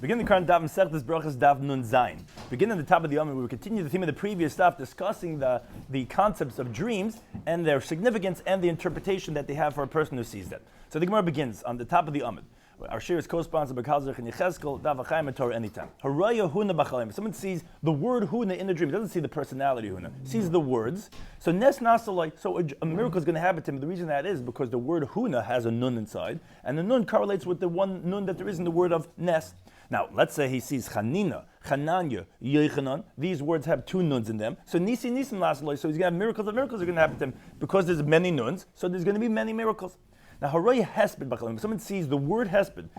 Begin the current Daf Masechtas Beruchas Daf Nun Zayin. Begin at the top of the Yomei. We will continue the theme of the previous Daf, discussing the concepts of dreams and their significance and the interpretation that they have for a person who sees them. So the Gemara begins on the top of the Yomei. Our shiur is co-sponsored by Kalzach and Yechezkel, Daf Achayim and Torah anytime. Haraya Huna Bachalim. Someone sees the word Huna in the dream. He doesn't see the personality Huna. He sees the words. So Nes Nasalai. So a miracle is going to happen to him. The reason that is because the word Huna has a nun inside, and the nun correlates with the one nun that there is in the word of Nes. Now, let's say he sees Chanina, Chananya, Yechanan. These words have two nuns in them. So Nisi Nisim Nasalai. So he's going to have miracles. The miracles are going to happen to him because there's many nuns. So there's going to be many miracles. Now, Haraya Hesped Bachalim. If someone sees the word Hesped,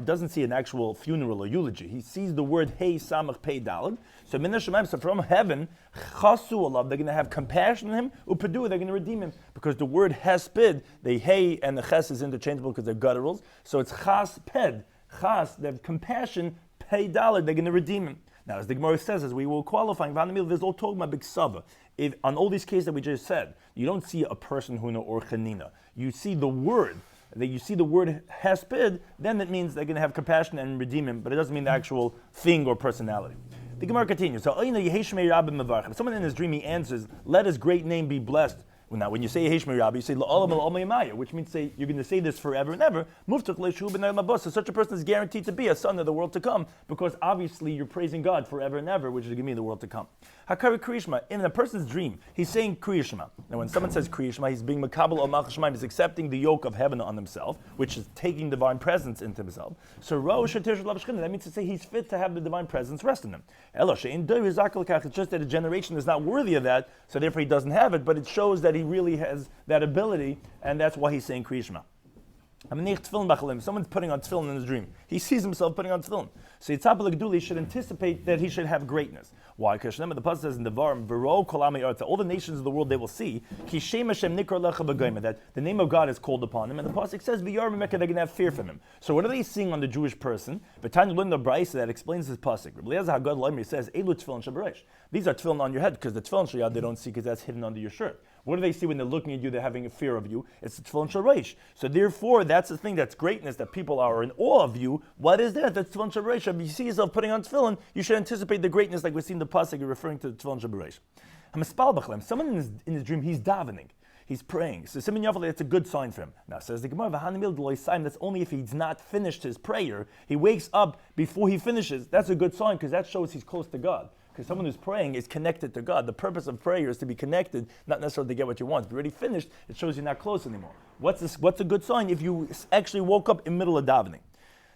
doesn't see an actual funeral or eulogy. He sees the word Hey Samach Pei Dalad. So Min Hashemayim, so from heaven, Chasu Alav, they're going to have compassion on him. Upedu, they're going to redeem him because the word Hesped, the Hey and the Ches is interchangeable because they're gutturals. So it's Chas Ped, Chas. They have compassion. Pei Dalad, they're going to redeem him. Now, as the Gemara says, as we will qualify, there's all talking about Big Sava. If on all these cases that we just said, you don't see a person Huna or Chanina. You see the word. That you see the word Hesped, then that means they're going to have compassion and redeem him, but it doesn't mean the actual thing or personality. The Gemara continues. So, if someone in his dream he answers, "Let his great name be blessed." Well, now, when you say Yeheshmei Rabbi, you say La'olam Al'Mayamaya, which means say you're going to say this forever and ever. So such a person is guaranteed to be a son of the world to come, because obviously you're praising God forever and ever, which is going to be the world to come. Hakari Kriyishma, in a person's dream, he's saying Kriyishma. Now, when someone says Kriyishma, he's being Makabal or Malchashmaim, he's accepting the yoke of heaven on himself, which is taking divine presence into himself. So that means to say he's fit to have the divine presence rest in him. It's just that a generation is not worthy of that, so therefore he doesn't have it, but it shows that he really has that ability, and that's why he's saying Kriyishma. Someone's putting on tefillin in his dream. He sees himself putting on tefillin. So Yitzhak L'Gduli should anticipate that he should have greatness. Why? Because the Pasuk says in the Devarim, V'ro kol amei artza, all the nations of the world they will see, Ki Shem Hashem nikra lecha b'goyma, that the name of God is called upon him, and the Pasuk says, V'yar b'mekah, they're going to have fear from him. So what are they seeing on the Jewish person? But Tanya learned the Brayso that explains this Pasuk. Rabbi Eliezer Hagad Loimer says, Elu tefillin shabaresh. Theyese are tefillin on your head, because the tefillin shayad they don't see because that's hidden under your shirt. What do they see when they're looking at you? They're having a fear of you. It's the tefillin shareish. So therefore, that's the thing that's greatness, that people are in awe of you. What is that? That's tefillin shareish. If you see yourself putting on tefillin, you should anticipate the greatness, like we see in the pasuk referring to the tefillin shareish. Someone in his dream, he's davening. He's praying. So Siman Yavale, that's a good sign for him. Now says the Gemara, that's only if he's not finished his prayer. He wakes up before he finishes. That's a good sign because that shows he's close to God. Because someone who's praying is connected to God. The purpose of prayer is to be connected, not necessarily to get what you want. If you're already finished, it shows you're not close anymore. What's a good sign? If you actually woke up in the middle of davening.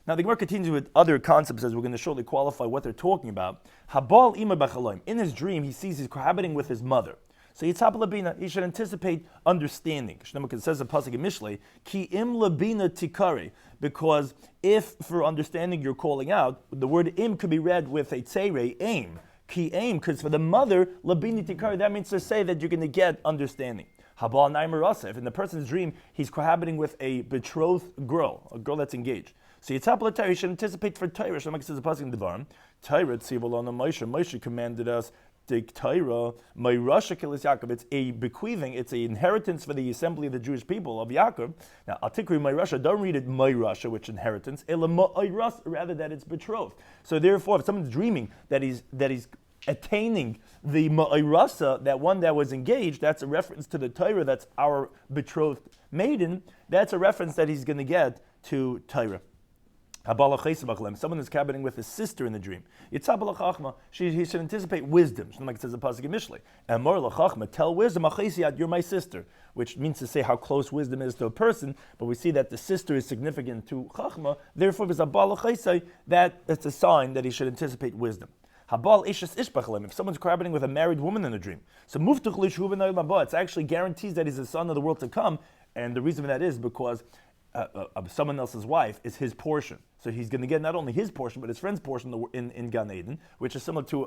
Now the Gemara continues with other concepts as we're going to shortly qualify what they're talking about. Habal ima b'chaloim. In his dream, he sees he's cohabiting with his mother. So Yitzhak Labina, he should anticipate understanding. It says in Pasuk in Mishlei, Ki im labina tikari, because if for understanding you're calling out, the word im could be read with a tzere, aim. Ki aim, because for the mother, labini tikari, that means to say that you're going to get understanding. Habal naimer asef, in the person's dream, he's cohabiting with a betrothed girl, a girl that's engaged. So Yitzhak L'Torah, you should anticipate for Torah. Shlomo says the pasuk in Devarim, Torah tzivolana Moshe. Moshe commanded us to Torah. My Rasha kilis Yaakov. It's a bequeathing. It's an inheritance for the assembly of the Jewish people of Yaakov. Now I'll take my Rasha. Don't read it my Rasha, which inheritance. Rather that it's betrothed. So therefore, if someone's dreaming that he's attaining the ma'irasa, that one that was engaged, that's a reference to the Torah. That's our betrothed maiden. That's a reference that he's going to get to Torah. Someone is cabining with his sister in the dream. He should anticipate wisdom. Like it says in Pasuk in Mishlei. Tell wisdom, you're my sister, which means to say how close wisdom is to a person, but we see that the sister is significant to Chachma, therefore that's a sign that he should anticipate wisdom. If someone's cohabiting with a married woman in a dream, so it actually guarantees that he's a son of the world to come, and the reason for that is because someone else's wife is his portion. So he's going to get not only his portion, but his friend's portion in Gan Eden, which is similar to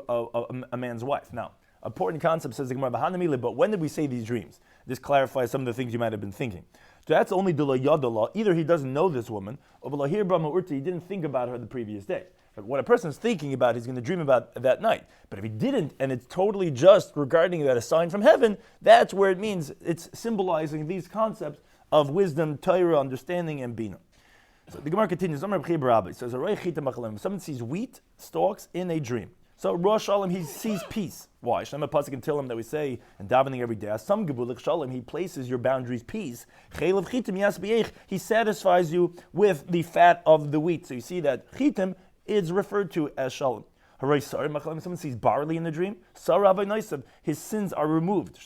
a man's wife. Now, important concept says the Gemara, but when did we say these dreams? This clarifies some of the things you might have been thinking. So that's only Dula Yadala. Either he doesn't know this woman, or Lahir Brahma Urti, he didn't think about her the previous day. But what a person is thinking about, he's going to dream about that night. But if he didn't, and it's totally just regarding that a sign from heaven, that's where it means it's symbolizing these concepts of wisdom, Torah, understanding, and Bina. So the Gemara continues. Says, if someone sees wheat stalks in a dream. So Rosh Shalom, he sees peace. Why? Shem Pasuk and Tillim that we say in davening every day. Some Gebulich Shalom, he places your boundaries peace. Chaylev Chitim Yasbiech, he satisfies you with the fat of the wheat. So you see that Chitim is referred to as Shalom. Someone sees barley in the dream. His sins are removed.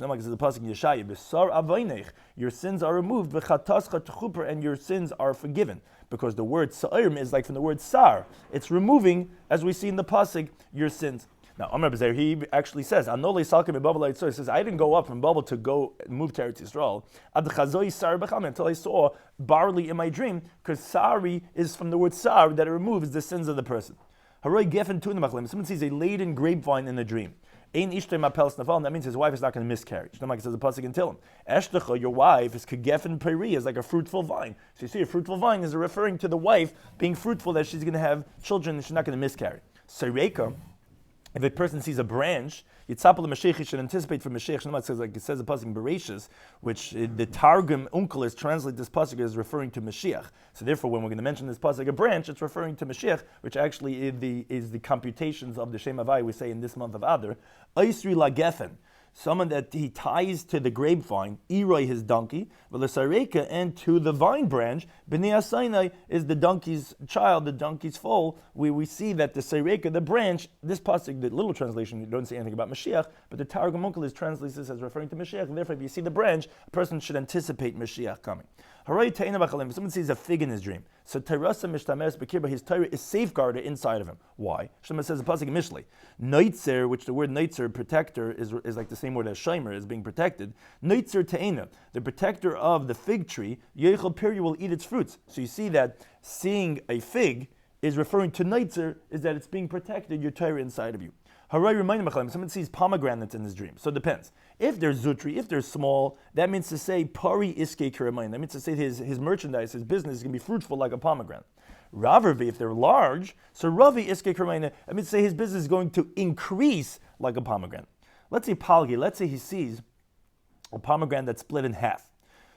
Your sins are removed, and your sins are forgiven. Because the word sa'ir is like from the word sar. It's removing, as we see in the pasuk, your sins. Now, Amar Bezer, he actually says, he says, I didn't go up from Babel to go move to Eretz Yisrael until I saw barley in my dream, because sari is from the word sar, that it removes the sins of the person. Someone sees a laden grapevine in a dream. That means his wife is not going to miscarry. It says a pasuk in Tillim. Your wife is kegefen peri, is like a fruitful vine. So you see, a fruitful vine is referring to the wife being fruitful, that she's going to have children and she's not going to miscarry. Seireka, if a person sees a branch, Yitzapel Mashiach should anticipate for Mashiach. Says, like it says a pasuk in Beruchas, which the Targum Unkelis translate this pasuk as referring to Mashiach. So therefore, when we're going to mention this pasuk a branch, it's referring to Mashiach, which actually is the computations of the Shem Havai we say in this month of Adar. Oisri Lagefen, someone that he ties to the grapevine, Iroi his donkey, Velasareka, and to the vine branch, Bnei Asainai is the donkey's child, the donkey's foal. We see that the Sareka, the branch, this pasuk, the little translation, you don't see anything about Mashiach, but the Targum Onkelis translates this as referring to Mashiach, and therefore if you see the branch, a person should anticipate Mashiach coming. Someone sees a fig in his dream. So Terasa Mishtames Bekirba, his Torah is safeguarded inside of him. Why? Shema says a pasuk in Mishlei. Neitzer, which the word Neitzer, protector, is like the same word as Shomer, is being protected. Neitzer Te'ena, the protector of the fig tree, Yechol Piri will eat its fruits. So you see that seeing a fig is referring to Neitzer, is that it's being protected, your Torah inside of you. Someone sees pomegranates in his dream. So it depends. If they're zutri, if they're small, that means to say pari iske kiramayim. That means to say his merchandise, his business is going to be fruitful like a pomegranate. Ravarvi, if they're large, so ravi iske kiramayim. That means to say his business is going to increase like a pomegranate. Let's say palgi. Let's say he sees a pomegranate that's split in half.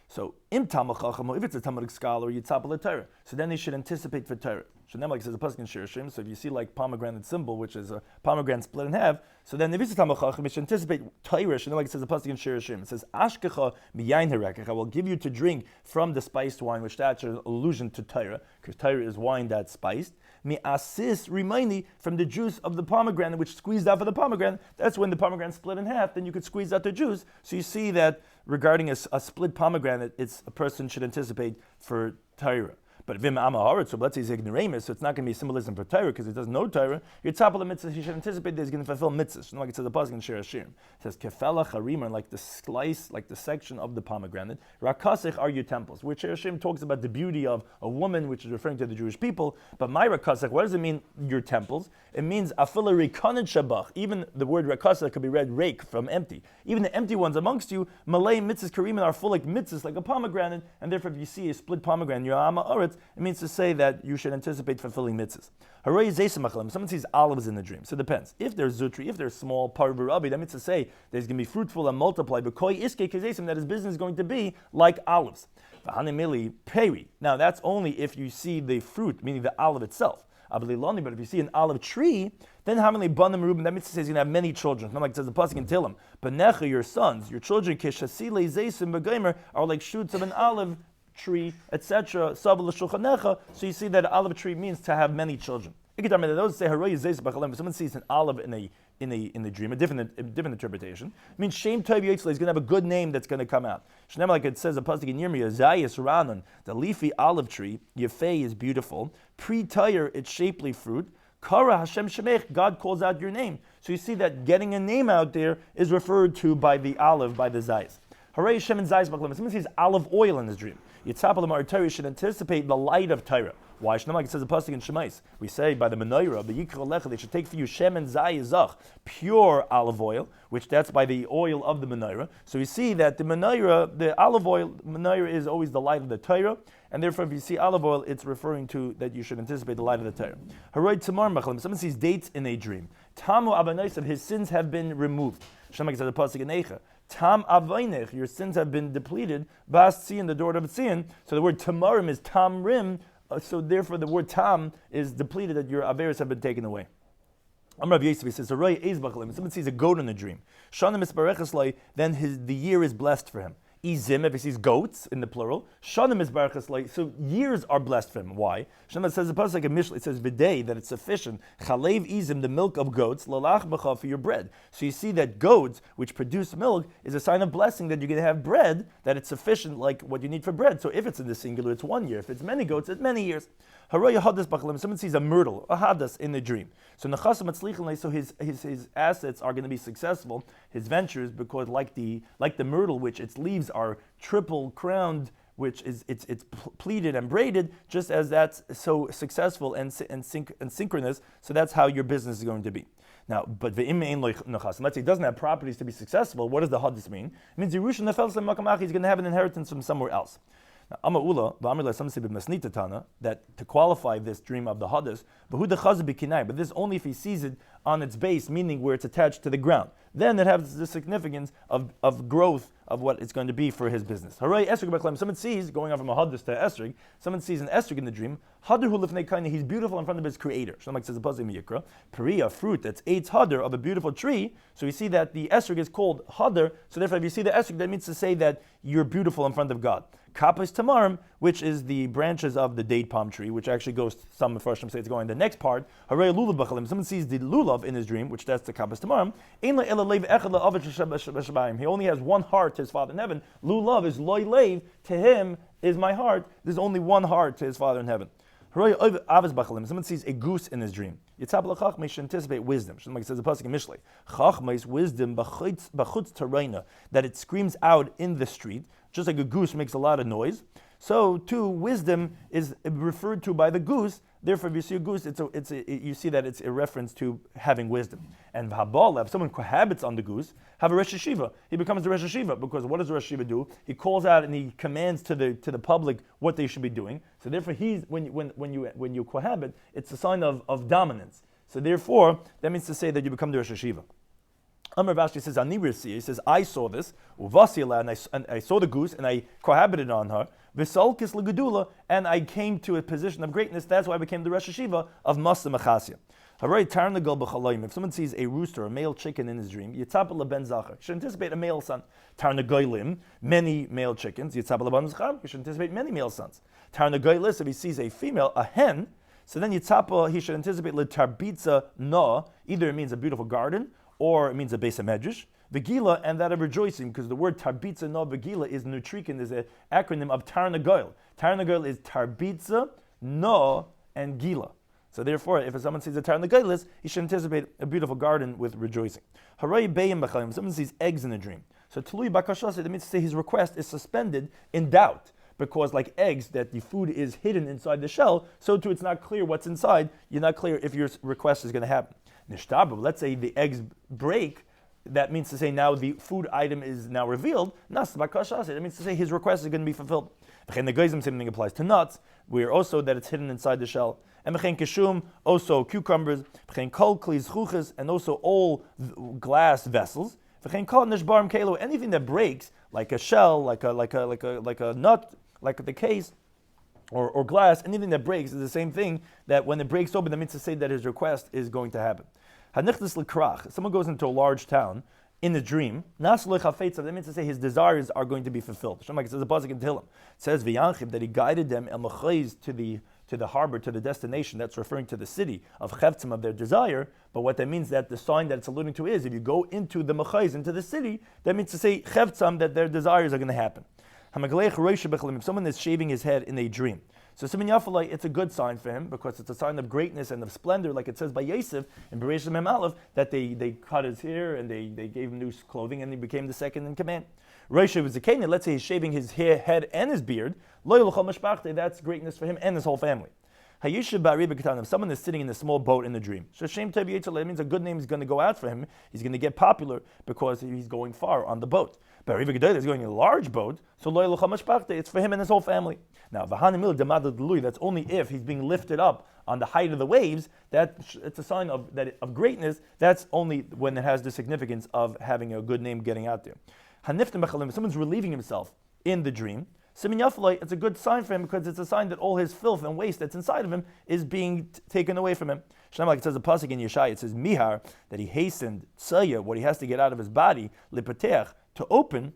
So if it's a Talmudic scholar, yitzapel Torah. So then he should anticipate for Torah. Like says a pasuk in shiur. So if you see like pomegranate symbol, which is a pomegranate split in half, so then if it's a Talmud Chacham, it should anticipate Torah. Like it says a pasuk in shiur. It says ashkecha miyayin harekech. I will give you to drink from the spiced wine, which that's an allusion to Torah, because Torah is wine that's spiced. Mi asis rimaini, from the juice of the pomegranate, which squeezed out of the pomegranate. That's when the pomegranate split in half. Then you could squeeze out the juice. So you see that regarding a split pomegranate, it's a person should anticipate for Torah. But Vim Amaharet, so let's say he's ignoramus, so it's not going to be symbolism for Torah because he doesn't know Torah. Your top of the mitzvah, he should anticipate that he's going to fulfill mitzvahs. Like it says the pasuk in Shir Hashirim. It says kefela charimah, like the slice, like the section of the pomegranate. Rakasich are your temples. Which Shir Hashirim talks about the beauty of a woman, which is referring to the Jewish people. But my rakasich, what does it mean? Your temples. It means afila rikanin shabach. Even the word rakasich could be read rake, from empty. Even the empty ones amongst you, Malay mitzvahs karimah, are full like mitzvahs, like a pomegranate. And therefore, if you see a split pomegranate, your amaharet, it means to say that you should anticipate fulfilling mitzvahs. Someone sees olives in the dream. So it depends. If they're zutri, if they're small, parvurabi, that means to say there's going to be fruitful and multiply, but koi iske kezesim, that his business is going to be like olives. Peri. Now that's only if you see the fruit, meaning the olive itself. But if you see an olive tree, then how many banim ruben? That means to say he's going to have many children. Not like it says the pasuk in Tillim. But necha, your sons, your children, keshasile zeisim begomer, are like shoots of an olive tree, etc. So you see that olive tree means to have many children. Those say someone sees an olive in a dream, a different interpretation. It means Shem Tov Yitzla is going to have a good name that's going to come out. Like it says a pasuk in Yirmiyah, Zayis Ranon, the leafy olive tree, Yefei is beautiful, pre-tire its shapely fruit. Kara Hashem Shemech, God calls out your name. So you see that getting a name out there is referred to by the olive, by the Zayis. Hooray Shem and Zayis Baklam. Someone sees olive oil in his dream. Yitzapel Torah should anticipate the light of Torah. Why? Like it says a pasuk in Shemais. We say by the menorah, the Yikra Lecha, they should take for you Shem and Zayizach, pure olive oil, which that's by the oil of the menorah. So we see that the menorah, the olive oil, menorah is always the light of the Torah, and therefore if you see olive oil, it's referring to that you should anticipate the light of the Torah. Haroy Tamar Machlim, someone sees dates in a dream. Tamu Abanaisav, his sins have been removed. Like it says a pasuk in Eicha. Tam avaynech, your sins have been depleted. Bas tzion, the door of tzion. So the word tamarim is tamrim So therefore the word tam is depleted, that your averos have been taken away. Rav Yosef says, someone sees a goat in a dream. Then the year is blessed for him. Izim, if he sees goats in the plural, shanim is baruchas, so years are blessed for him. Why? Shema says the pasuk like a Mishnah. It says v'day, that it's sufficient. Chalev izim, the milk of goats, lalach b'cha, for your bread. So you see that goats, which produce milk, is a sign of blessing that you're going to have bread, that it's sufficient, like what you need for bread. So if it's in the singular, it's 1 year. If it's many goats, it's many years. Haroya hadas b'chalim. Someone sees a myrtle, a hadas in the dream. So nechasim atzlichin, so his assets are going to be successful, his ventures, because like the myrtle, which its leaves are triple crowned, which is it's pleated and braided, just as that's so successful and synchronous. So that's how your business is going to be. Now, but let's say it doesn't have properties to be successful. What does the hadis mean? It means he's going to have an inheritance from somewhere else. Now, that to qualify this dream of the hadis, but this is only if he sees it on its base, meaning where it's attached to the ground. Then it has the significance of growth of what it's going to be for his business. Someone sees, going on from a hadis to esrig, someone sees an esrig in the dream, he's beautiful in front of his creator. Shlomo says the Peri, fruit that's eitz hadar, of a beautiful tree. So we see that the esrig is called hadar, so therefore if you see the esrig, that means to say that you're beautiful in front of God. Kapos tamarim, which is the branches of the date palm tree, which actually goes, some Mepharshim say it's going the next part. Harei lulav b'chalim. Someone sees the lulav in his dream, which that's the kapos tamarim. He only has one heart to his Father in heaven. Lulav is loy leiv, to him is my heart. There's only one heart to his Father in heaven. Someone sees a goose in his dream. Yitzhak should anticipate wisdom. Like it says the pasuk in Mishlei, Chachma is wisdom b'chutz tarayna, that it screams out in the street, just like a goose makes a lot of noise. So too, wisdom is referred to by the goose. Therefore, if you see a goose, you see that it's a reference to having wisdom. And v'habal, if someone cohabits on the goose, have a Rosh Hashiva. He becomes the Rosh Hashiva, because what does the Rosh Hashiva do? He calls out and he commands to the public what they should be doing. So therefore, when you cohabit, it's a sign of dominance. So therefore, that means to say that you become the Rosh Hashiva. Amar Vashti says, he says, I saw this, and I saw the goose, and I cohabited on her, V'salkis l'gedula, and I came to a position of greatness. That's why I became the Rosh Hashiva of Masa Machasya. If someone sees a rooster, a male chicken in his dream, Yitzapel ben Zachar, should anticipate a male son. Tarnagoylim, many male chickens. Yitzapel ben Zachar, he should anticipate many male sons. Tarnagoylis, if he sees a female, a hen, so then Yitzapel, he should anticipate l'tarbitza no, either it means a beautiful garden, or it means a base of medrash. Vegila, and that of rejoicing, because the word tarbitza no vegila is nutrikin, is an acronym of Tarnagoyl. Tarnagoyl is tarbitza, no, and gila. So therefore, if someone sees a Tarnagoylis, he should anticipate a beautiful garden with rejoicing. Haray beyim b'chalim, someone sees eggs in a dream. So tului bakashas, it means to say his request is suspended in doubt. Because like eggs, that the food is hidden inside the shell, so too it's not clear what's inside. You're not clear if your request is going to happen. Nishtabu, let's say the eggs break, that means to say now the food item is now revealed. Nas bakashas, it means to say his request is going to be fulfilled. V'chein the same thing applies to nuts, where also that it's hidden inside the shell. And v'chein kishum, also cucumbers. V'chein kol klis chuches, and also all glass vessels. V'chein kol nishbarim kelo, anything that breaks, like a shell, like a nut, like the case, or glass, anything that breaks is the same thing, that when it breaks open, that means to say that his request is going to happen. Someone goes into a large town in a dream, that means to say his desires are going to be fulfilled. It says a pasuk in Tehillim. It says that he guided them to the harbor, to the destination. That's referring to the city of Chevtzim, of their desire. But what that means, that the sign that it's alluding to is, if you go into the Mechayz, into the city, that means to say Chevtzim, that their desires are going to happen. If someone is shaving his head in a dream, so Siman Yafalai, it's a good sign for him, because it's a sign of greatness and of splendor, like it says by Yosef in Beruchas Daf, that they cut his hair and they gave him new clothing, and he became the second in command. Roisha was a Canaan, let's say he's shaving his hair, head and his beard, that's greatness for him and his whole family. If someone is sitting in a small boat in a dream, it means a good name is going to go out for him. He's going to get popular because he's going far on the boat. But if he's going in a large boat, so it's for him and his whole family. Now, that's only if he's being lifted up on the height of the waves. It's a sign of greatness. That's only when it has the significance of having a good name getting out there. If someone's relieving himself in the dream, Simin Yafaloi, it's a good sign for him because it's a sign that all his filth and waste that's inside of him is being taken away from him. Like it says a pasuk in Yeshaya, it says Mihar, that he hastened Tsaya, what he has to get out of his body, Lipatech, to open.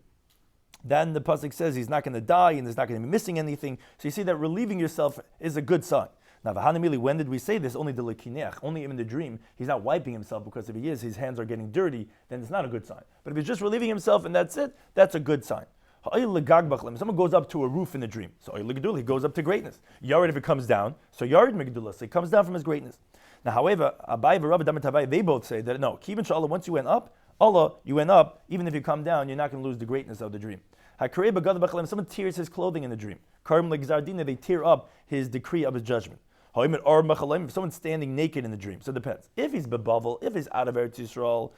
Then the pasuk says he's not going to die and he's not going to be missing anything. So you see that relieving yourself is a good sign. Now, V'hanamili, when did we say this? Only the lekineach, only in the dream. He's not wiping himself because if he is, his hands are getting dirty, then it's not a good sign. But if he's just relieving himself and that's it, that's a good sign. Someone goes up to a roof in the dream. So he goes up to greatness. Yared if it comes down. So Yared Megdullah, so he comes down from his greatness. Now, however, Abai and Rabbi Damatavai, they both say that no, Kivin Shalom, once you went up, Allah, you went up, even if you come down, you're not going to lose the greatness of the dream. Someone tears his clothing in the dream. They tear up his decree of his judgment. If someone's standing naked in the dream, so it depends. If he's bebavel, if he's out of Eretz Yisrael,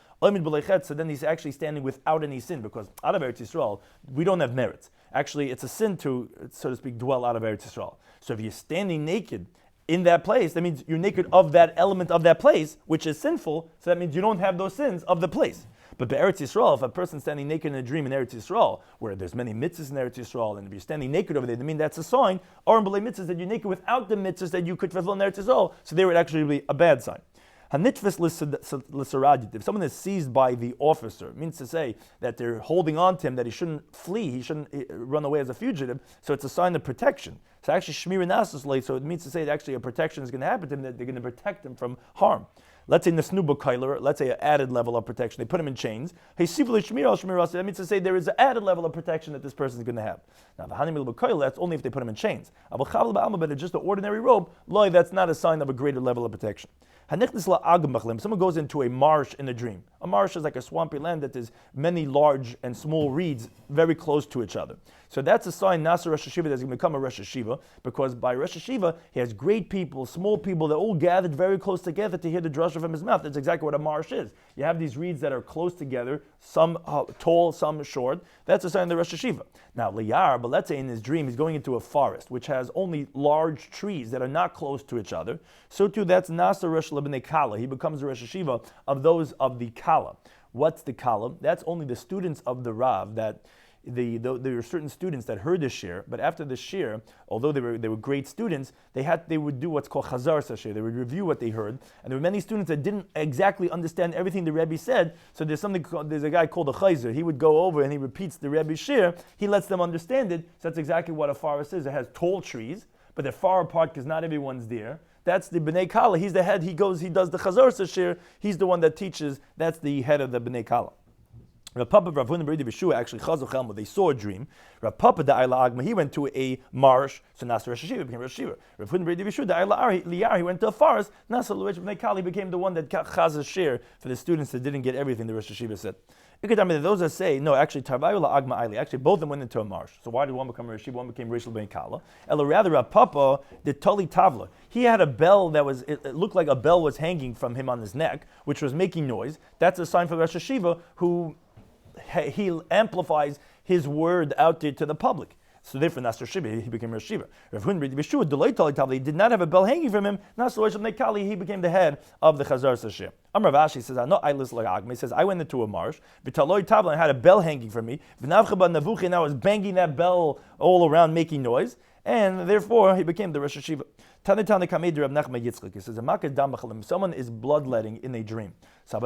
so then he's actually standing without any sin, because out of Eretz Yisrael, we don't have merits. Actually, it's a sin to, so to speak, dwell out of Eretz Yisrael. So if you're standing naked in that place, that means you're naked of that element of that place, which is sinful, so that means you don't have those sins of the place. But by Eretz Yisrael, if a person's standing naked in a dream in Eretz Yisrael, where there's many mitzvahs in Eretz Yisrael, and if you're standing naked over there, I mean that's a sign, or in B'lei mitzvahs, that you're naked without the mitzvahs that you could fulfill in Eretz Yisrael, so there would actually be a bad sign. Hanitfis l'saradit, if someone is seized by the officer, it means to say that they're holding on to him, that he shouldn't flee, he shouldn't run away as a fugitive, so it's a sign of protection. So actually, shmir nasus, so it means to say that actually a protection is going to happen to him, that they're going to protect him from harm. Let's say Nesnuba Kailer, let's say an added level of protection. They put him in chains. That means to say there is an added level of protection that this person is going to have. Now, that's only if they put him in chains. But it's just an ordinary robe, that's not a sign of a greater level of protection. Someone goes into a marsh in a dream. A marsh is like a swampy land that there's many large and small reeds very close to each other. So that's a sign, Nasa Rosh Hashiva, that's going to become a Rosh Hashiva, because by Rosh Hashiva, he has great people, small people, that all gathered very close together to hear the drasha from his mouth. That's exactly what a marsh is. You have these reeds that are close together, some tall, some short. That's a sign of the Rosh Hashiva. Now, Liyar, but let's say in his dream, he's going into a forest, which has only large trees that are not close to each other. So too, that's Nasa Rosh Lebnei Kala. He becomes a Rosh Hashiva of those of the Kala. What's the Kala? That's only the students of the Rav that there were certain students that heard the shiur, but after the shiur, although they were great students, they would do what's called chazar shiur. They would review what they heard, and there were many students that didn't exactly understand everything the Rebbe said. So there's a guy called a chayzer. He would go over and he repeats the Rebbe's shiur. He lets them understand it. So that's exactly what a forest is. It has tall trees, but they're far apart because not everyone's there. That's the Bnei Kala. He's the head. He does the chazar shiur. He's the one that teaches. That's the head of the Bnei Kala. Rav Papa Rav Huna Beredi B'Shua actually Chazal they saw a dream. Rav Papa the Ayla Agma, he went to a marsh, so Nasa Rosh Hashiva became Rosh Hashiva. Rav Huna Beredi B'Shua the Ayla Liyar, he went to a forest. Nasa Luech Bnei Kali became the one that Chazal shiur for the students that didn't get everything the Rosh Hashiva said. You could tell me that those that say no, actually Tarvayu La Agma Ayli, actually both of them went into a marsh. So why did one become Rosh Hashiva, one became Rosh Bnei Kala? Ela rather Rav Papa the Tali Tavla. He had a bell that was it looked like a bell was hanging from him on his neck, which was making noise. That's a sign for Rosh Hashiva who he amplifies his word out there to the public. So therefore, Nasser Shiva, he became Rosh Shiva. Rav Hun B'Yeshua, he did not have a bell hanging from him. Nasser Rosh Kali, he became the head of the Chazar Sashir. Amar Vashi says, he says, I went into a marsh, and I had a bell hanging from me, and I was banging that bell all around, making noise, and therefore he became the Rosh Shiva. He says, someone is bloodletting in a dream. So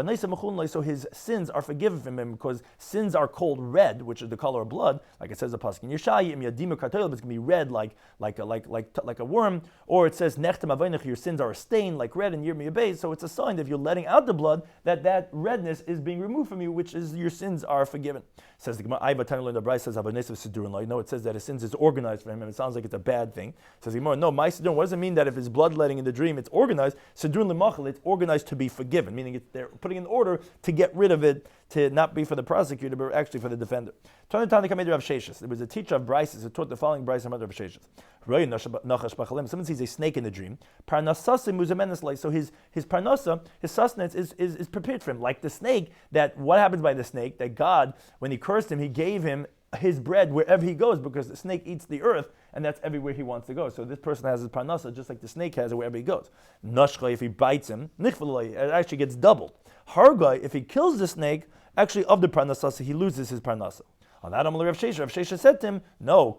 his sins are forgiven from him because sins are called red, which is the color of blood, like it says the pasuk in Yeshaya, it's going to be red like a worm, or it says your sins are a stain like red in Yirmiyah Beis. So it's a sign that if you're letting out the blood, that redness is being removed from you, which is your sins are forgiven. It says the Gemara, says no, it says that his sins is organized for him, and it sounds like it's a bad thing. It says the Gemara, no, my siddur, what does it mean that if it's bloodletting in the dream, it's organized? Siddur l'machal, it's organized to be forgiven, meaning they're putting in order to get rid of it, to not be for the prosecutor, but actually for the defender. There was a teacher of Brises who taught the following Bryce and mother of Sheshes. Someone sees a snake in the dream. So his parnasa, his sustenance is prepared for him. Like the snake, that what happens by the snake, that God, when he cursed him, he gave him his bread wherever he goes, because the snake eats the earth, and that's everywhere he wants to go. So this person has his parnasa just like the snake has it wherever he goes. Nashcha, if he bites him, it actually gets doubled. Hargai, if he kills the snake, actually of the parnasa, so he loses his parnasa. On that, Rav Shesha said to him, no,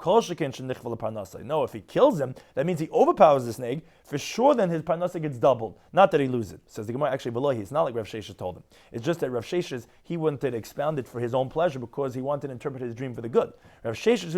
no, if he kills him, that means he overpowers the snake. For sure, then his parnasa gets doubled. Not that he loses it. Says the Gemara, actually, below, it's not like Rav Shesha told him. It's just that Rav Shesha's, he wanted to expound it for his own pleasure because he wanted to interpret his dream for the good. Rav Shesha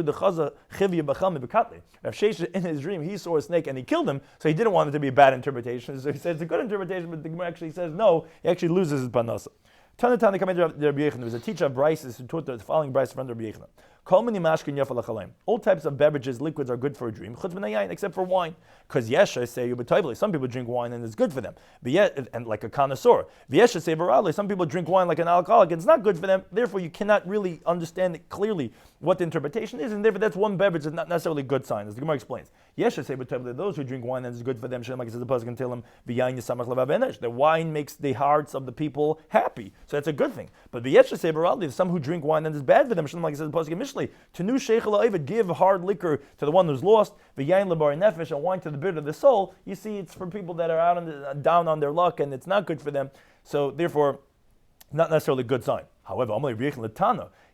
in his dream, he saw a snake and he killed him, so he didn't want it to be a bad interpretation. So he said it's a good interpretation, but the Gemara actually says no, he actually loses his parnasa. Tana coming to Rabbi Yechon. There was a teacher of Bryces who taught the following Bryce from Rabbi Yechon. All types of beverages, liquids are good for a dream, except for wine. Because Yesha say some people drink wine and it's good for them. But yet, and like a connoisseur. Yesha say some people drink wine like an alcoholic and it's not good for them. Therefore, you cannot really understand it clearly what the interpretation is, and therefore that's one beverage is not necessarily a good sign, as the Gemara explains. Yesha say those who drink wine and it's good for them. Like it says the pasuk can tell them the wine makes the hearts of the people happy. So that's a good thing. But Yesha say there's some who drink wine and it's bad for them. Like it says the pasuk in Mishlei, Tenu sheichel give hard liquor to the one who's lost, v'yayin lebar nefesh, and wine to the bitter of the soul. You see, it's for people that are down on their luck, and it's not good for them. So therefore, not necessarily a good sign. However,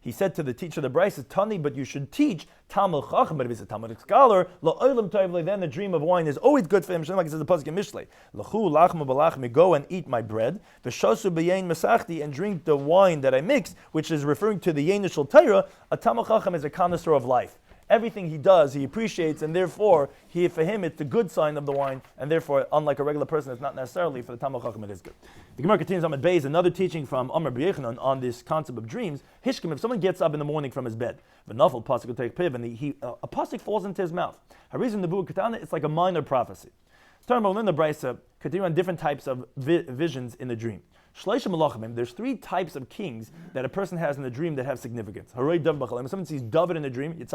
he said to the teacher of the Bryce, Tani, but you should teach Talmud Chacham, but if he's a Talmudic scholar, then the dream of wine is always good for him. Like it says the pasuk in Mishlei, go and eat my bread, and drink the wine that I mix, which is referring to the Yenishal Torah. A Talmud Chacham is a connoisseur of life. Everything he does, he appreciates, and therefore, for him, it's the good sign of the wine, and therefore, unlike a regular person, it's not necessarily for the Talmud Chacham, it is good. The Gemara continues on Beis, another teaching from Amar B'Yechanan on this concept of dreams. Hishkim, if someone gets up in the morning from his bed, v'nafal pasuk will take piv, and a pasuk falls into his mouth. Harizim nebuah katana, it's like a minor prophecy. Talmud in the Brisa continue on different types of visions in the dream. There's three types of kings that a person has in a dream that have significance. If someone sees David in a dream, he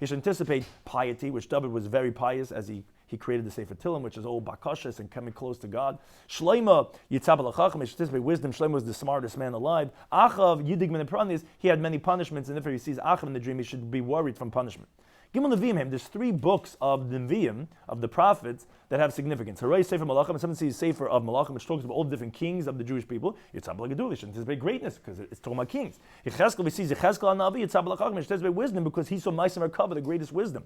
should anticipate piety, which David was very pious as he created the Sefer Tehillim, which is all bakashas and coming close to God. Shloimo Yitzabel, he should anticipate wisdom. Shloimo was the smartest man alive. Achav Yidig min Pranis, he had many punishments, and if he sees Achav in the dream, he should be worried from punishment. Gimel Nevi'im, there's three books of the Nevi'im, of the prophets, that have significance. Haray Sefer Malachim, someone sees Sefer of Malachim, which talks about all the different kings of the Jewish people. Yitzabel HaGedul, it anticipate greatness, because it's talking about kings. Yecheskel, we see Yecheskel HaNavi, Yitzabel HaChacham, it anticipate wisdom, because he saw Ma'asim HaKavah, the greatest wisdom.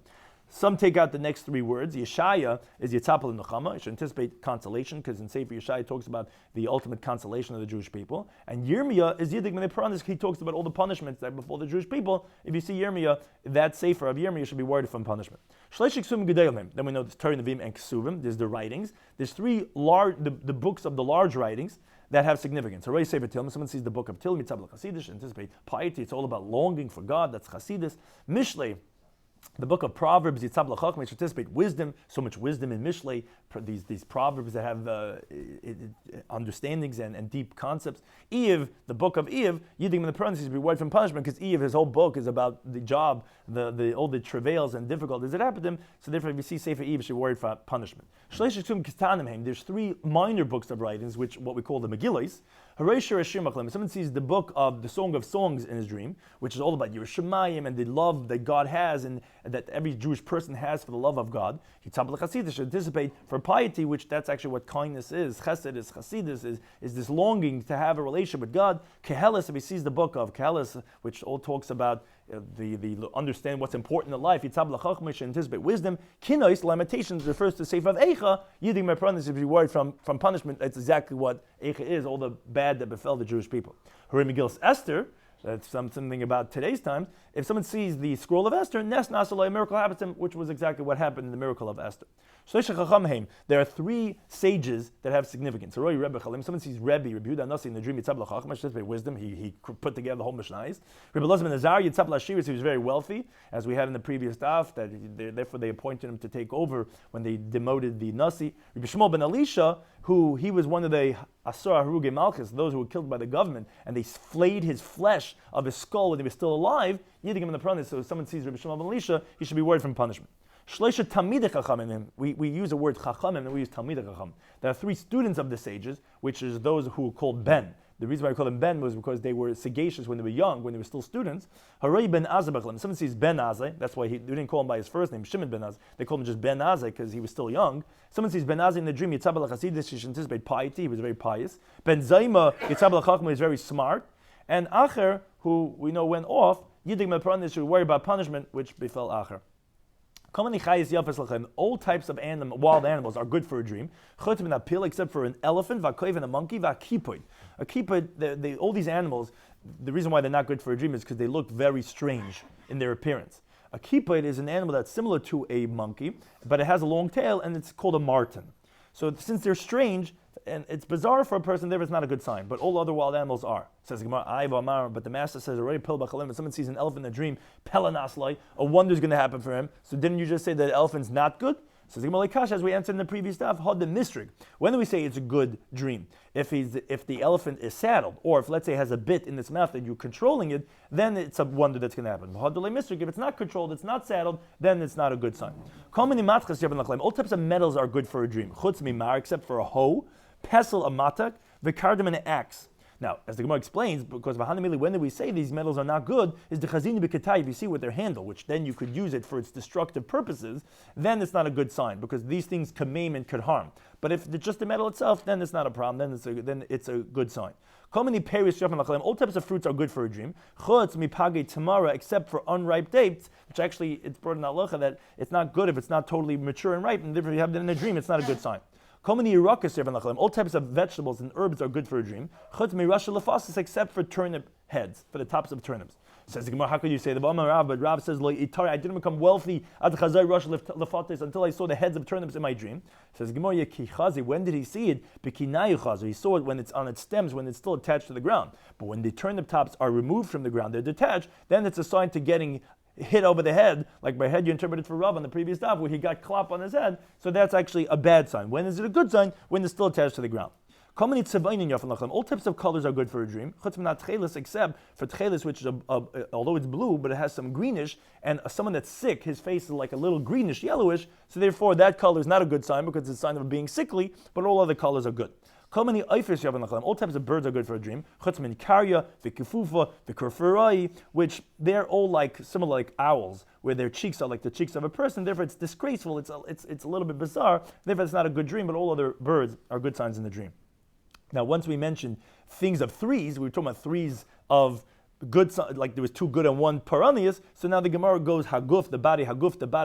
Some take out the next three words. Yeshaya is Yitzapel Nechama. It should anticipate consolation, because in Sefer Yeshaya it talks about the ultimate consolation of the Jewish people. And Yirmiyah is Yidik Minei Paranis. He talks about all the punishments that befall the Jewish people. If you see Yirmiyah, that Sefer of Yirmiyah should be worried from punishment. Shleishik Ksuvim Gedolim. Then we know the Torah, Nevi'im, and Ksuvim. There's the writings. There's three large, the books of the large writings that have significance. Haray Sefer Tehillim, someone sees the book of Tehillim, Yitzabel Chasidish, anticipate piety. It's all about longing for God. That's Chasidus. Mishlei, the book of Proverbs, Yitzabel HaChacham, which anticipate wisdom, so much wisdom in Mishlei, these proverbs that have understandings and deep concepts. Eiv, the book of Eiv, Yidim in the parentheses, be word from punishment, because Eiv, his whole book is about the job, all the travails and difficulties that happen to him, so therefore if you see Sefer Eiv, you should worry for punishment. There's three minor books of writings, which what we call the Megillos. Someone sees the book of the Song of Songs in his dream, which is all about Yerushalayim and the love that God has and that every Jewish person has for the love of God. Yitzabel Chasidish should anticipate for piety, which that's actually what kindness is. Chesed is Chasidus, is this longing to have a relationship with God. Kehelis, if he sees the book of Kehelis, which all talks about the understand what's important in life. Yitzabel HaChacham should anticipate wisdom. Kinois, Lamentations, refers to Sefer of Eicha. Yidim Mepranis, if you worried from punishment, that's exactly what Eicha is, all the bad that befell the Jewish people. Hurry Megillas Esther, that's something about today's times. If someone sees the scroll of Esther, Nes Nasalai, a miracle happens to him, which was exactly what happened in the miracle of Esther. There are three sages that have significance. Someone sees Rebbe Yehuda Nasi in the dream, Yitzabel HaChacham, should wisdom. He put together the whole Mishnayos. Rebbe Elazar ben Azar, Yitzabel HaShiris, he was very wealthy, as we had in the previous daf, therefore they appointed him to take over when they demoted the Nasi. Rebbe Shmuel ben Elisha, who he was one of the Asur Haruge Malchus, those who were killed by the government, and they flayed his flesh of his skull when he was still alive, Yidim in the Pranis, so if someone sees Rebbe Shmuel ben Elisha, he should be worried from punishment. Shleisha Talmidei Chachamim, we use the word Chachamim and we use Talmidei Chacham. There are three students of the sages, which is those who were called Ben. The reason why I call them Ben was because they were sagacious when they were young, when they were still students. Haray ben Azai. Someone sees Ben Azai, that's why they didn't call him by his first name, Shimon ben Azai. They called him just Ben Azai because he was still young. Someone sees Ben Azai in the dream, Yitzabel HaChasidus, he should anticipate piety, he was very pious. Ben Zayma, Yitzabel HaChacham, is very smart. And Acher, who we know went off, Yidig me'paran should worry about punishment which befell Acher. All types of wild animals are good for a dream, except for an elephant, and a monkey, A kipud, all these animals, the reason why they're not good for a dream is because they look very strange in their appearance. A kipud is an animal that's similar to a monkey, but it has a long tail, and it's called a marten. So since they're strange, and it's bizarre for a person, there it's not a good sign. But all other wild animals are. Says Gemara, but the master says already pil b'chalim. When someone sees an elephant in a dream, pelanaslai, a wonder is going to happen for him. So didn't you just say that the elephant's not good? Says Gemara Kash, as we answered in the previous daf, had the mistrig. When do we say it's a good dream? If the elephant is saddled, or if let's say it has a bit in its mouth that you're controlling it, then it's a wonder that's going to happen. Had the mistrig. If it's not controlled, it's not saddled, then it's not a good sign. All types of metals are good for a dream. Chutz mimar, except for a hoe, pestle, a matak, vikardim, and an axe. Now, as the Gemara explains, because when do we say these metals are not good, is the chazini b'ketay, if you see with their handle, which then you could use it for its destructive purposes, then it's not a good sign, because these things could maim and could harm. But if it's just the metal itself, then it's not a problem, then it's a good sign. All types of fruits are good for a dream, chutz mipage tamara, except for unripe dates, which actually it's brought in halacha that it's not good if it's not totally mature and ripe, and if you have that in a dream, it's not a good sign. All types of vegetables and herbs are good for a dream, except for turnip heads, for the tops of turnips. Says the Gemara, how could you say that? But Rav says, I didn't become wealthy until I saw the heads of turnips in my dream. Says Gemara, when did he see it? He saw it when it's on its stems, when it's still attached to the ground. But when the turnip tops are removed from the ground, they're detached, then it's a sign to getting hit over the head, like by head you interpreted for Rav on the previous daf, where he got clap on his head. So that's actually a bad sign. When is it a good sign? When it's still attached to the ground. All types of colors are good for a dream, except for tchelis, which is although it's blue, but it has some greenish, and someone that's sick, his face is like a little greenish, yellowish, so therefore that color is not a good sign because it's a sign of being sickly, but all other colors are good. All types of birds are good for a dream. Karya, v'kifufa, v'kurfurai, which they're all like similar like owls, where their cheeks are like the cheeks of a person. Therefore, it's disgraceful. It's a little bit bizarre. Therefore, it's not a good dream. But all other birds are good signs in the dream. Now, once we mentioned things of threes, we were talking about threes of good, like there was two good and one paranias. So now the Gemara goes haguf, the body,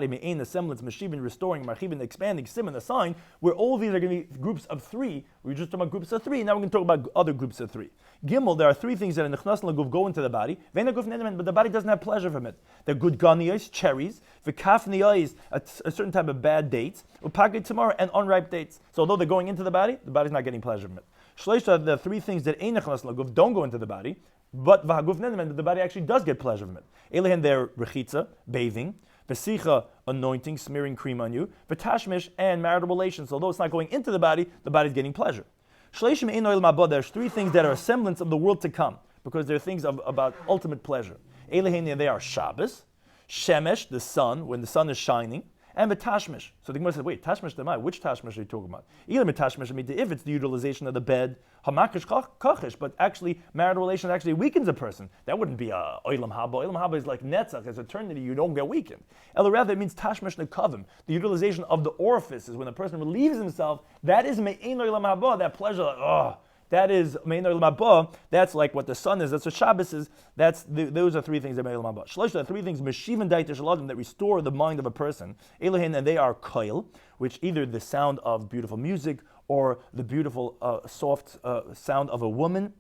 me'ain, the semblance, meshivin, restoring, marchivin, expanding, simon, the sign, where all these are going to be groups of three. We were just talking about groups of three. Now we're going to talk about other groups of three. Gimel, there are three things that in the chnas laguf go into the body. But the body doesn't have pleasure from it. They're good ganiyos, cherries, v'kafniyos, a certain type of bad dates, upagid tomorrow, and unripe dates. So although they're going into the body's not getting pleasure from it. Shleisha, the three things that ein chnas laguf don't go into the body, but the body actually does get pleasure from it. Elehen, they're rechitza, bathing, vesicha, anointing, smearing cream on you, v'tashmish, and marital relations. Although it's not going into the body's getting pleasure. Shleishim ein oil mabod, there's three things that are a semblance of the world to come, because they're things about ultimate pleasure. Elehen, they are Shabbos, Shemesh, the sun, when the sun is shining, and Tashmish. So the Gemara says, wait, Tashmish Demai, which Tashmish are you talking about? Either Tashmish, if it's the utilization of the bed, Hamakish Kachish, but actually marital relations actually weakens a person. That wouldn't be a Oilam Haba. Oilam Haba is like Netzach, as eternity, you don't get weakened. Rather, it means Tashmish Nekavim, the utilization of the orifices, when a person relieves himself, that is Me'ein Oilam Haba, that pleasure, like, that is Me'ein Oilam Haba, that's like what the sun is, that's what Shabbos is, those are three things that Me'ein Oilam Haba. Shlosh are three things, Meshivan Daita Shaladim, that restore the mind of a person. Elohin, and they are Koil, which either the sound of beautiful music, or the beautiful soft sound of a woman,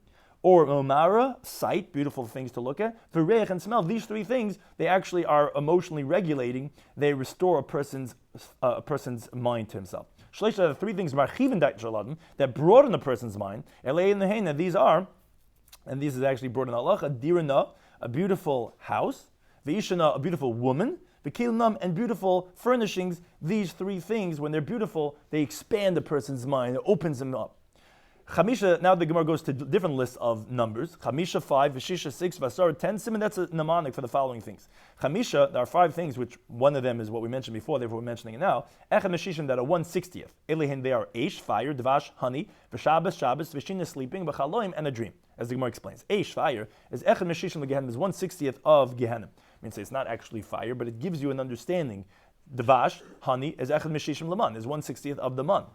or Omara, sight, beautiful things to look at, V'reich, and smell. These three things, they actually are emotionally regulating. They restore a person's mind to himself. Shleisha, the three things that broaden a person's mind. These are, and this is actually brought in Allah, a dirana, a beautiful house, v'ishana, a beautiful woman, v'kilinam, and beautiful furnishings. These three things, when they're beautiful, they expand a person's mind, it opens them up. Chamisha, now the Gemara goes to different lists of numbers. Chamisha 5, Vishisha 6, Vasara 10, Simon, that's a mnemonic for the following things. Chamisha, there are 5 things, which one of them is what we mentioned before, therefore we're mentioning it now. Echad Meshishim, that are 1/60th. Elihin, they are Eish, fire, Dvash, honey, V'Shabbos, Shabbos, V'Shina, sleeping, V'Chaloim, and a dream. As the Gemara explains. Eish, fire, is Echad Meshishim, the Gehenna, is 1/60th of Gehenna. I mean, so it's not actually fire, but it gives you an understanding Devash, honey, is echad meshishim leman, is 1/60th of the man.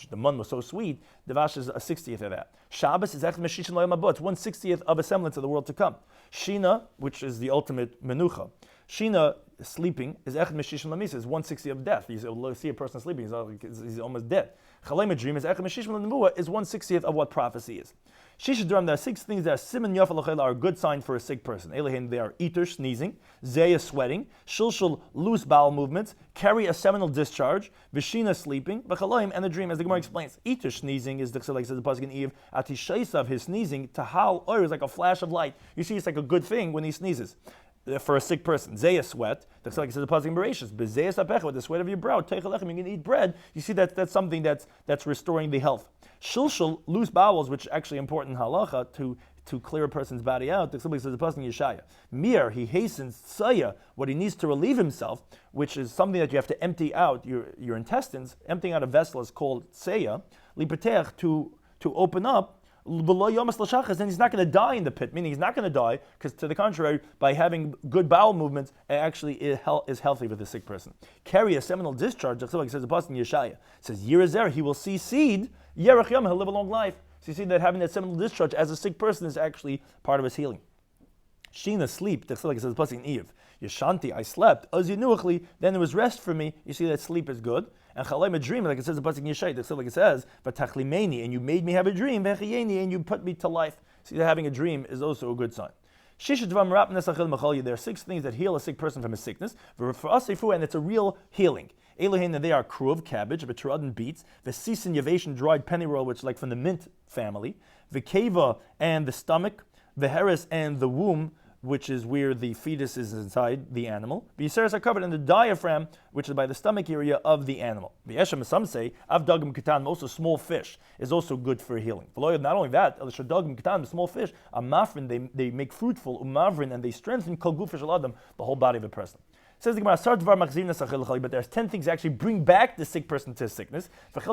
The man was so sweet, devash is a 60th of that. Shabbos is echad meshishim leman, it's 1/60th of a semblance of the world to come. Shina, which is the ultimate menucha. Shina, sleeping, is echad meshishim lemisa, is 1/60th of death. You see a person sleeping, he's almost dead. Chalem dream is echad meshishim lenevuah, is 1/60th of what prophecy is. Shishadram, there are 6 things that are siman yafal are a good sign for a sick person. Elehin, they are eater, sneezing, zeya, sweating, shilshul, loose bowel movements, carry a seminal discharge, vishina, sleeping, v'chaloim, and the dream, as the Gemara explains. Eater, sneezing, is like says the pasuk in Eve, atishaisav, his sneezing, tahal, is like a flash of light. You see, it's like a good thing when he sneezes. For a sick person, zeya, sweat. That's like it says the pasuk in Beruchas, bezeya sapecha, with the sweat of your brow, teichalechem, you can eat bread. You see that's something that's restoring the health. Shilshul, loose bowels, which is actually important in halacha to clear a person's body out. Somebody says the pasuk in Yeshaya. Mir, he hastens tsaya, what he needs to relieve himself, which is something that you have to empty out your intestines. Emptying out a vessel is called tsaya. Lipetech, to open up. Then he's not going to die in the pit, meaning he's not going to die, because to the contrary, by having good bowel movements, it actually is healthy for the sick person. Carry a seminal discharge, like it says the pasuk in Yeshaya. It says, Yirazer, he will see seed, Yerach Yom, he'll live a long life. So you see that having that seminal discharge as a sick person is actually part of his healing. Shina, sleep, like it says the pasuk in Eve. Yeshanti, I slept. Ozinuachli, then there was rest for me. You see that sleep is good. And Chalem, a dream, like it says the pasuk in Yeshaya, like it says, V'tachlimeni, and you made me have a dream, V'chayeni, and you put me to life. See that having a dream is also a good sign. There are 6 things that heal a sick person from his sickness. For us, and it's a real healing. Elohim, they are kruv, cabbage, v'teradin, beets, v'sisin, yavation, dried pennyroyal, which is like from the mint family, v'keva, and the stomach, v'heres, and the womb, which is where the fetus is inside the animal. V'yiseres are covered in the diaphragm, which is by the stomach area of the animal. V'yeshem, some say, avdagim katan, also small fish, is also good for healing. Not only that, shadagim katan, the small fish, are mafrin, they make fruitful, umavrin, and they strengthen kol guf adam, the whole body of a person. Says the Gemara, but there's 10 things that actually bring back the sick person to his sickness. And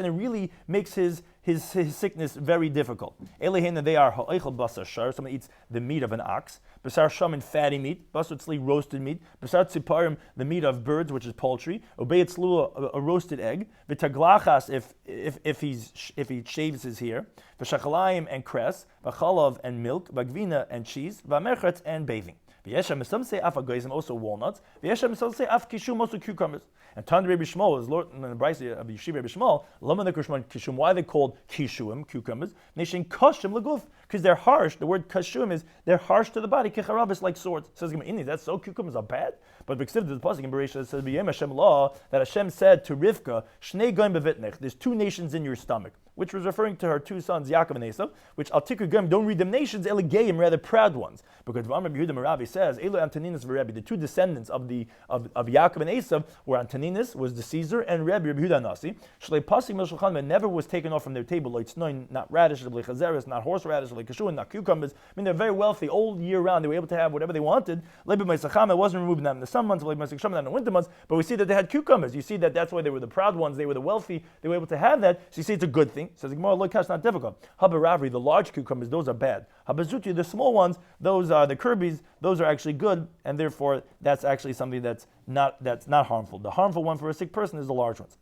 it really makes his sickness very difficult. They are someone eats the meat of an ox. Basar shaman, fatty meat. Basar tzli, roasted meat. Basar tziparim, the meat of birds, which is poultry. Obey tzlu, a roasted egg. V'taglachas, if he shaves his hair. V'shachalayim, and cress. V'chalav, and milk. V'gvina, and cheese. V'merchatz, and bathing. V'yeshem, some say af agayzim, also walnuts. V'yeshem, some say af kishum, also cucumbers. And Tan Rabbi Shmuel is Lord in the Brisa of Yeshiva Rabbi Shmuel. Lama nekrushman kishum. Why are they called kishuim, cucumbers? Nation kashim leguf, because they're harsh. The word kashum is they're harsh to the body. Kicharav is like swords. Says Inni, that's so cucumbers are bad. But because of the pasuk in Beruchas says B'yem Hashem law that Hashem said to Rivka, Shnei goyim bevitnech. There's 2 nations in your stomach, which was referring to her 2 sons, Yaakov and Esav, which al tikru goyim, don't read them nations, elegayim, rather proud ones. Because Rabbi Yehuda Meravi says, Elo Antoninus v'Rebbe, the 2 descendants of Yaakov and Esav were Antoninus, was the Caesar, and Rabbi Yehuda Nasi. Shlei pasik mil shulchan, never was taken off from their table, like tznoin, not radish, like chazeres, not horseradish, like kashuin, not cucumbers. I mean, they're very wealthy, all year round. They were able to have whatever they wanted. Lebi Meisacham, it wasn't removed not in the summer months, like Meisacham, not in the winter months, but we see that they had cucumbers. You see that that's why they were the proud ones, they were the wealthy, they were able to have that. So you see it's a good thing. Says the Gemara, look, it's not difficult. Habaravri, the large cucumbers, those are bad. Habazuti, the small ones, those are the kirbies, those are actually good, and therefore that's actually something that's not harmful. The harmful one for a sick person is the large ones.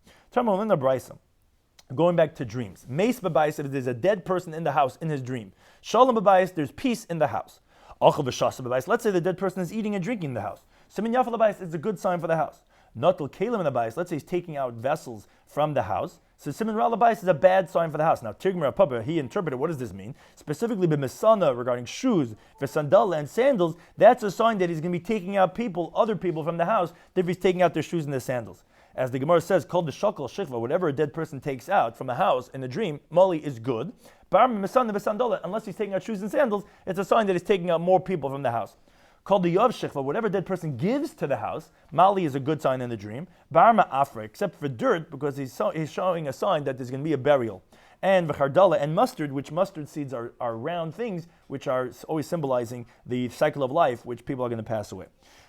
Going back to dreams. Meis b'bayis, if there's a dead person in the house in his dream. Shalom b'bayis, there's peace in the house. Achel b'shasa b'bayis, let's say the dead person is eating and drinking in the house. Simin yafal b'bayis, it's a good sign for the house. Notel kelim in the bayis, let's say he's taking out vessels from the house. So simin ra l'bayis is a bad sign for the house. Now Tigmar Papa, he interpreted, what does this mean? Specifically b'misana, regarding shoes, v'sandala, and sandals, that's a sign that he's going to be taking out other people from the house, if he's taking out their shoes and their sandals. As the Gemara says, called the shakal shikva, whatever a dead person takes out from a house in a dream, mali is good. Unless he's taking out shoes and sandals, it's a sign that he's taking out more people from the house. Called the yav shikva, whatever a dead person gives to the house, mali is a good sign in the dream. Barma afra, except for dirt, because he's showing a sign that there's going to be a burial. And v'chardala, and mustard, which mustard seeds are round things, which are always symbolizing the cycle of life, which people are going to pass away.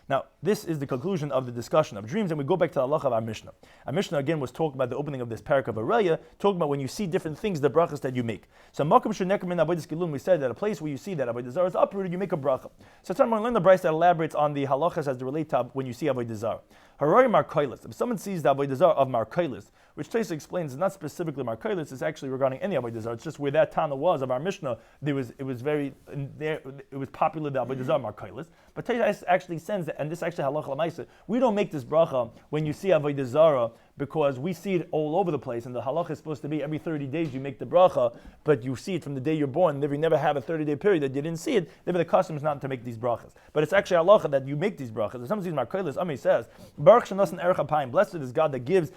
Now, this is the conclusion of the discussion of dreams, and we go back to the halacha of our Mishnah. Our Mishnah, again, was talking about the opening of this parak of Araya, talking about when you see different things, the brachas that you make. So, Makom Shenekem in Avodas Kilum, we said that a place where you see that Avodah Zarah is uprooted, you make a bracha. So, we're going to learn the brayso that elaborates on the halachas as they relate to when you see Avodah Zarah. Harari Markailis. If someone sees the avodah zarah of Markailis, which Taisa explains is not specifically Markailis, it's actually regarding any avodah zarah. It's just where that Tana was of our Mishnah. It was popular the avodah zarah Markailis. But Taisa actually sends that, and this actually halacha l'maisa. We don't make this bracha when you see avodah zarah because we see it all over the place, and the halacha is supposed to be every 30 days you make the bracha, but you see it from the day you're born. And if you never have a 30-day period that you didn't see it, then the custom is not to make these brachas. But it's actually halacha that you make these brachas. If someone sees Markailis, Ami says, Baruch shenasan erech hapayim. Blessed is God that gives.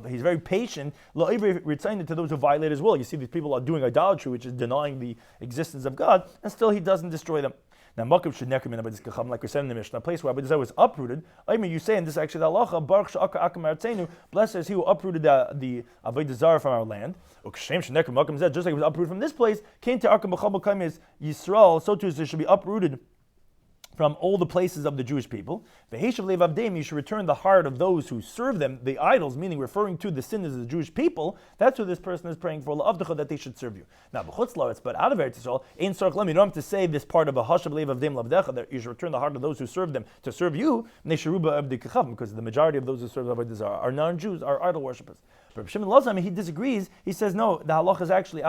He's very patient. Lo'ivri to those who violate His will. You see, these people are doing idolatry, which is denying the existence of God, and still He doesn't destroy them. Now, Makkah should never mean like we said in the Mishnah, a place where Avodah was uprooted. I mean, you say, and this is actually the halacha, Baruch she'aka akam artzenu, blessed is He who uprooted the Avodah Zarah from our land. Just like it was uprooted from this place, came to Akam b'chol b'kayim is Yisrael, so too it should be uprooted from all the places of the Jewish people. You should return the heart of those who serve them, the idols, meaning referring to the sinners of the Jewish people. That's who this person is praying for, that they should serve you. Now, but out of Eretz Yisrael, you don't have to say this part of a hashav lev avdeim lavdecha, that you should return the heart of those who serve them to serve you, because the majority of those who serve Avodah Zarah are non-Jews, are idol worshippers. But Shimon Lazar, he disagrees. He says, no, the halacha is actually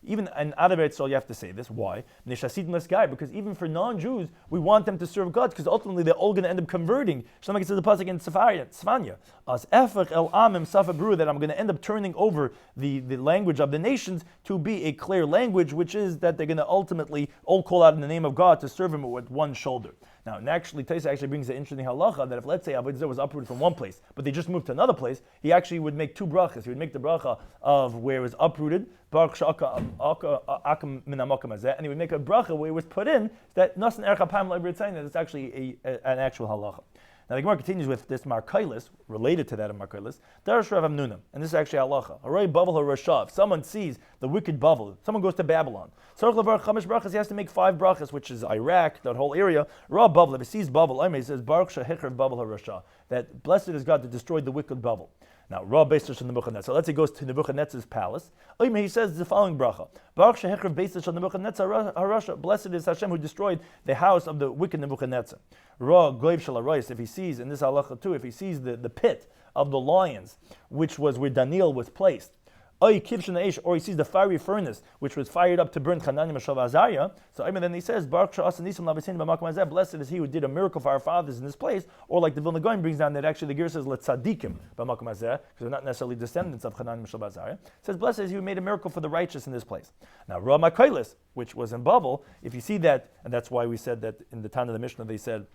even in out of Eretz Yisrael you have to say this. Why? Because even for non-Jews, we want them to serve God, because ultimately they're all going to end up converting. Shlomo says the pasuk in Tzvanya, as efach el amim safa beru, that I'm going to end up turning over the language of the nations to be a clear language, which is that they're going to ultimately all call out in the name of God to serve Him with one shoulder. Now, and actually, Taisa actually brings the interesting halacha that if, let's say, Avodah Zarah was uprooted from one place, but they just moved to another place, he actually would make two brachas. He would make the bracha of where it was uprooted, Baruch she'aka min hamakom hazeh, and he would make a bracha where it was put in, that nasan erech hapayim le'britzayin, that it's actually an actual halacha. Now the Gemara continues with this Markailis, related to that of Markailis, Darash Rav Amnuna, and this is actually halacha. Haray Bavel HaRashav. If someone sees the wicked Bavel, someone goes to Babylon, Tzarich levarach chamesh brachas, he has to make 5 brachas, which is Iraq, that whole area. Ra Bavel, if he sees Bavel, he says Baruch shehichrav Bavel HaRashav, that blessed is God that destroyed the wicked Bavel. Now, Ra Beisash Nebuchadnezzar. So let's say he goes to Nebuchadnezzar's palace. He says the following bracha: Baruch shehichrav Beisash Nebuchadnezzar Harasha. Blessed is Hashem who destroyed the house of the wicked Nebuchadnezzar. Ra Goyv Shel Arayis. If he sees, in this halacha too, if he sees the pit of the lions, which was where Daniel was placed, or he sees the fiery furnace which was fired up to burn Chananya Mishav Azariah. So then he says, Baruch blessed is he who did a miracle for our fathers in this place, or like the Vilna Gaon brings down that actually the Ger says Letzadikim b'makom hazeh, because they're not necessarily descendants of Chananya Mishav Azariah. It says, blessed is he who made a miracle for the righteous in this place. Now Ra Makailis, which was in Bavel, if you see that, and that's why we said that in the Tana of the Mishnah they said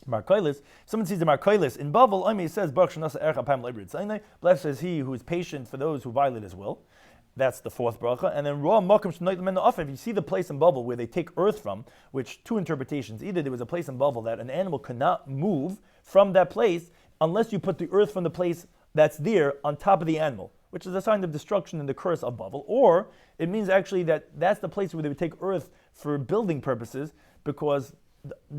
Markailis. Someone sees the Markailis in Bavel, he says, Baruch shenasa erech hapayim le'britzayin, blessed is he who is patient for those who violate His will. That's the 4th bracha. And then Ra Makom Shnoit L'men Ofer. If you see the place in Bavel where they take earth from, which 2 interpretations. Either there was a place in Bavel that an animal could not move from that place unless you put the earth from the place that's there on top of the animal, which is a sign of destruction and the curse of Bavel. Or it means actually that that's the place where they would take earth for building purposes, because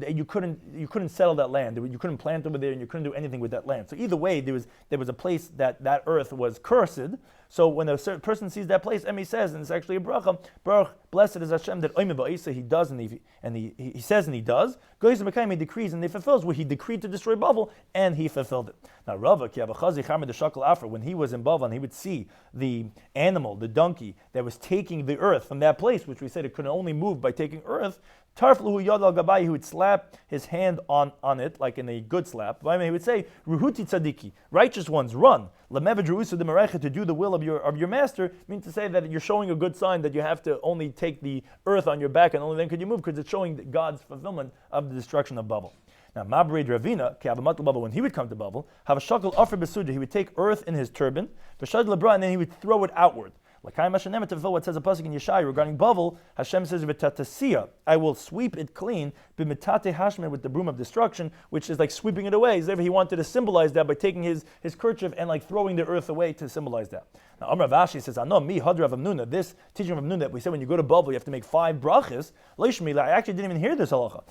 you couldn't settle that land. You couldn't plant over there, and you couldn't do anything with that land. So either way, there was a place that earth was cursed. So when a certain person sees that place, he says, and it's actually a bracha, Baruch, blessed is Hashem that he does, and he says and he does. He decrees and he fulfills what he decreed to destroy Bavel, and he fulfilled it. Now Rava, when he was in Bavel, and he would see the animal, the donkey, that was taking the earth from that place, which we said it could only move by taking earth. Tarfluhu yad al gabai, he would slap his hand on it, like in a good slap. He would say, Ruhuti tzadiki, righteous ones, run. To do the will of your master, means to say that you're showing a good sign that you have to only take the earth on your back, and only then could you move, because it's showing God's fulfillment of the destruction of Bavel. Now, Mabred Ravina, when he would come to Bavel, have a shakal offer besuda, he would take earth in his turban, and then he would throw it outward. What says a pasuk in Yeshai regarding Bavel, Hashem says, "V'tatasiya, I will sweep it clean, b'mitate hashme, with the broom of destruction," which is like sweeping it away. As if he wanted to symbolize that by taking his kerchief and like throwing the earth away to symbolize that. Now, Amar Vashi says, "Ano mi hadra of Amnuna." This teaching of Amnuna that we said when you go to Bavel you have to make 5 brachas. I actually didn't even hear this halacha.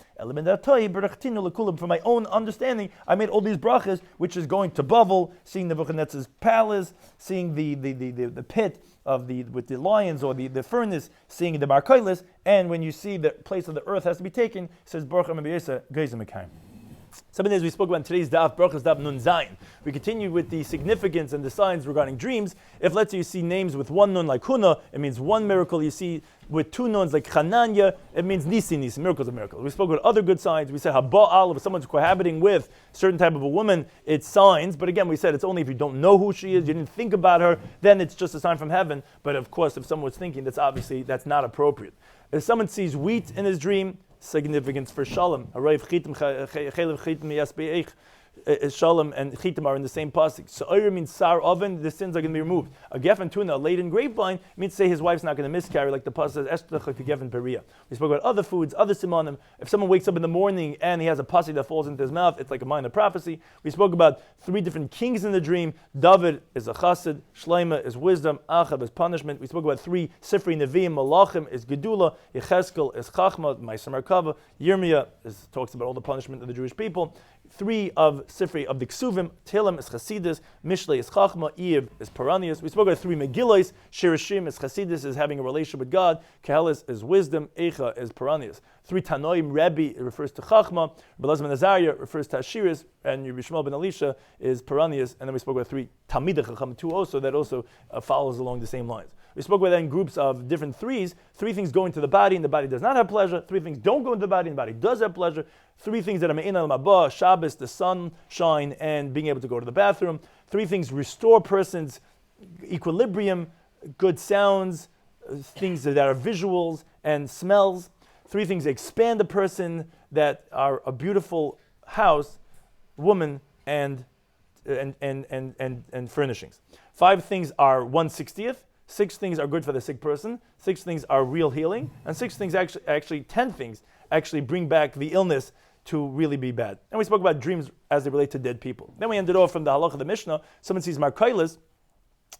For my own understanding, I made all these brachas, which is going to Bavel, seeing Nebuchadnezzar's palace, seeing the pit with the lions, or the furnace, seeing the Markailis, and when you see the place of the earth has to be taken, it says Baruch Hashem B'Yisa Geizim Mekayim. Something as we spoke about in today's Daf, Beruchas Daf Nun Zayin. We continue with the significance and the signs regarding dreams. If let's say you see names with one nun like Huna, it means one miracle. You see with two nuns like Chananya, it means Nisi, miracles of miracles. We spoke about other good signs. We said Haba'al, if someone's cohabiting with a certain type of a woman, it's signs. But again, we said it's only if you don't know who she is, you didn't think about her, then it's just a sign from heaven. But of course, if someone was thinking, that's not appropriate. If someone sees wheat in his dream, significance for shalom. Shalom and chitim are in the same pasuk. Sa'ir means sar oven, the sins are going to be removed. A geffen tuna, a laden grapevine, means to say his wife's not going to miscarry, like the pasuk says, Eshtach geffen peria. We spoke about other foods, other simonim. If someone wakes up in the morning and he has a pasuk that falls into his mouth, it's like a minor prophecy. We spoke about 3 different kings in the dream. David is a chassid, Shloime is wisdom, Achab is punishment. We spoke about 3 Sifrei Nevi'im, Malachim is gedula, Yecheskel is chachma, Ma'aser Merkava, Yirmiyah talks about all the punishment of the Jewish people. 3 of Sifrei of the Ksuvim, Tehillim is Chasidus, Mishlei is Chachma, Iyib is Paranias. We spoke about 3 Megillos, Shirashim is Chasidus, is having a relationship with God, Kehelis is wisdom, Eicha is Paranias. 3 Tanoim, Rebbe refers to Chachma, Belazim ben Azariah refers to Ashiris, and Yishmael ben Elisha is Paranias. And then we spoke about 3 Talmidei Chacham, 2 also, that also follows along the same lines. We spoke about that in groups of different 3s. 3 things go into the body, and the body does not have pleasure. 3 things don't go into the body, and the body does have pleasure. 3 things that are me'in al mabah, Shabbos, the sunshine, and being able to go to the bathroom. 3 things restore person's equilibrium, good sounds, things that are visuals and smells. 3 things expand a person that are a beautiful house, woman, and furnishings. 5 things are 1/60th. 6 things are good for the sick person. 6 things are real healing, and 6 things actually 10 things actually bring back the illness to really be bad. And we spoke about dreams as they relate to dead people. Then we ended off from the halacha of the Mishnah. Someone sees Markailas,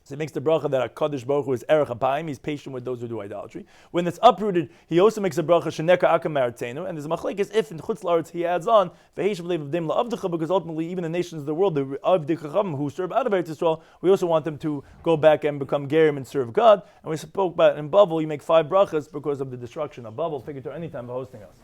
so it makes the bracha that HaKadosh Baruch Hu is erech apayim, he's patient with those who do idolatry. When it's uprooted, he also makes a bracha sheneka akam maratzenu, and there's a machlekes if in chutz la'aretz he adds on v'heish v'leiv v'dim la'avdecha, because ultimately even the nations of the world, the avdei who serve out of Eretz Yisrael, we also want them to go back and become gerim and serve God. And we spoke about in Babel, you make 5 brachas because of the destruction of Babel. Figure to any time for hosting us.